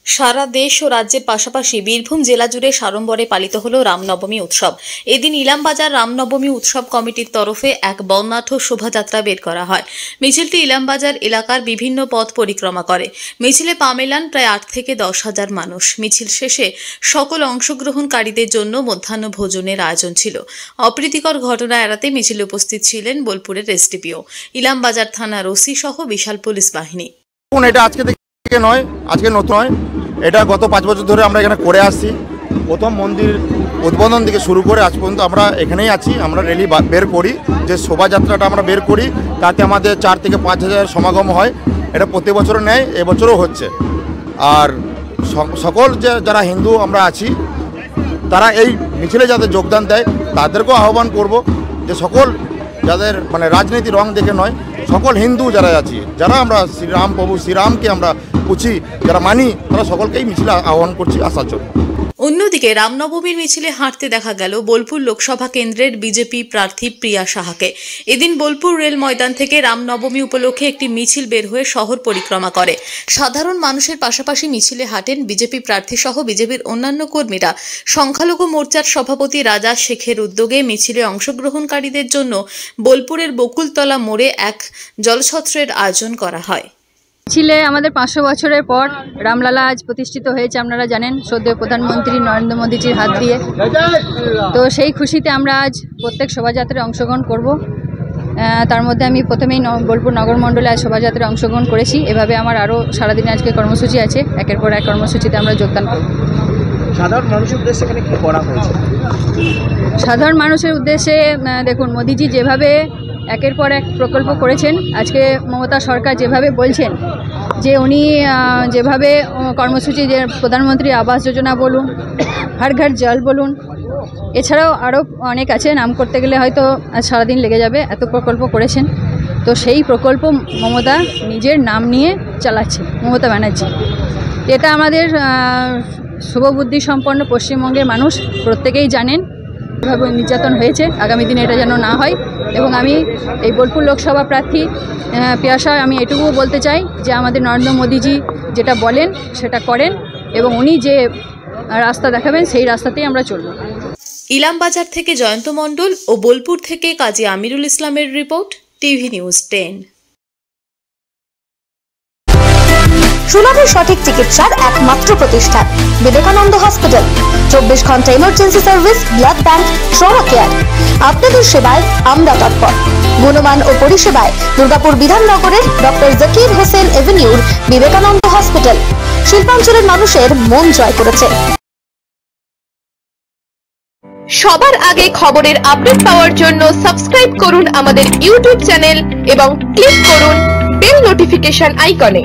সারা দেশ ও রাজ্যের পাশাপাশি বীরভূম জেলা জুড়ে সাড়ম্বরে পালিত হলো রামনবমী উৎসব। এদিন ইলামবাজার রামনবমী উৎসব কমিটির তরফে এক বর্ণাঢ্য শোভাযাত্রা বের করা হয়। মিছিলটি ইলামবাজার এলাকার বিভিন্ন পথ পরিক্রমা করে। মিছিলে পা মেলান প্রায় 8 থেকে 10,000 মানুষ। মিছিল শেষে সকল অংশগ্রহণকারীদের জন্য মধ্যাহ্ন ভোজনের আয়োজন ছিল। অপ্রীতিকর ঘটনা এড়াতে মিছিলে উপস্থিত ছিলেন বোলপুরের এসডিপিও, ইলামবাজার থানার ওসি সহ বিশাল পুলিশ বাহিনী। এটা আজকে নয়, আজকে নতুন নয়, এটা গত 5 বছর ধরে আমরা এখানে করে আসছি। প্রথম মন্দির উদ্বোধন থেকে শুরু করে আজ পর্যন্ত আমরা এখানেই আছি। আমরা র্যালি বের করি, যে শোভাযাত্রাটা আমরা বের করি, তাতে আমাদের 4 থেকে 5,000 সমাগম হয়। এটা প্রতি বছরও নেয়, এবছরও হচ্ছে। আর সকল যারা হিন্দু আমরা আছি, তারা এই মিছিলে যাতে যোগদান দেয়, তাদেরকেও আহ্বান করব যে সকল যাদের রাজনীতি রং দেখে নয়, সকল হিন্দু যারা আছি, যারা আমরা শ্রীরাম প্রভু শ্রীরামকে আমরা পুছি, যারা মানি, তারা সকলকেই মিছিলে আহ্বান করছি আসার জন্য। অন্যদিকে রামনবমীর মিছিলে হাঁটতে দেখা গেল বোলপুর লোকসভা কেন্দ্রের বিজেপি প্রার্থী প্রিয়া সাহাকে। এদিন বোলপুর রেল ময়দান থেকে রামনবমী উপলক্ষে একটি মিছিল বের হয়ে শহর পরিক্রমা করে। সাধারণ মানুষের পাশাপাশি মিছিলে হাঁটেন বিজেপি প্রার্থী সহ বিজেপির অন্যান্য কর্মীরা। সংখ্যালঘু মোর্চার সভাপতি রাজা শেখের উদ্যোগে মিছিলে অংশগ্রহণকারীদের জন্য বোলপুরের বকুলতলা মোড়ে এক জলছত্রের আয়োজন করা হয়। মিছিলে আমাদের 500 বছরের পর রামলালা আজ প্রতিষ্ঠিত হয়েছে, আপনারা জানেন, শ্রদ্ধেয় প্রধানমন্ত্রী নরেন্দ্র মোদীজির হাত দিয়ে। তো সেই খুশিতে আমরা আজ প্রত্যেক শোভাযাত্রায় অংশগ্রহণ করব। তার মধ্যে আমি প্রথমেই বোলপুর নগর মণ্ডলে আজ শোভাযাত্রায় অংশগ্রহণ করেছি। এভাবে আমার আরও সারাদিন আজকে কর্মসূচি আছে, একের পর এক কর্মসূচিতে আমরা যোগদান করব। সাধারণ মানুষের উদ্দেশ্যে এখানে কী করা হয়েছে? সাধারণ মানুষের উদ্দেশ্যে দেখুন, মোদীজি যেভাবে একের পর এক প্রকল্প করেছেন, আজকে মমতা সরকার যেভাবে বলছেন যে উনি যেভাবে কর্মসূচি, যে প্রধানমন্ত্রী আবাস যোজনা বলুন, হর ঘর জল বলুন, এছাড়াও আরও অনেক আছে, নাম করতে গেলে হয়তো আজ সারাদিন লেগে যাবে, এত প্রকল্প করেছেন। তো সেই প্রকল্প মমতা নিজের নাম নিয়ে চালাচ্ছে, মমতা ব্যানার্জি। এটা আমাদের শুভবুদ্ধি সম্পন্ন পশ্চিমবঙ্গের মানুষ প্রত্যেকেই জানেন এভাবে নির্যাতন হয়েছে। আগামী দিনে এটা যেন না হয়। এবং আমি এই বোলপুর লোকসভা প্রার্থী পিয়াসা, আমি এটুকুও বলতে চাই যে আমাদের নরেন্দ্র মোদীজি যেটা বলেন সেটা করেন, এবং উনি যে রাস্তা দেখাবেন সেই রাস্তাতেই আমরা চলব। ইলামবাজার থেকে জয়ন্ত মণ্ডল ও বোলপুর থেকে কাজী আমিরুল ইসলামের রিপোর্ট, টিভি নিউজ 10। সুলভ সঠিক চিকিৎসার একমাত্র প্রতিষ্ঠান বিবেকানন্দ হসপিটাল। 24 ঘন্টা emergency service, blood bank, trauma care. আপনাদের সেবায় আমরা তৎপর। গুণমান ও পরিষেবায় দুর্গাপুর বিধাননগরের ডক্টর জাকির হোসেন এভিনিউর বিবেকানন্দ হসপিটাল শিল্পাঞ্চলের মানুষের মন জয় করেছে। সবার আগে খবরের আপডেট পাওয়ার জন্য সাবস্ক্রাইব করুন আমাদের ইউটিউব চ্যানেল এবং ক্লিক করুন বেল নোটিফিকেশন আইকনে।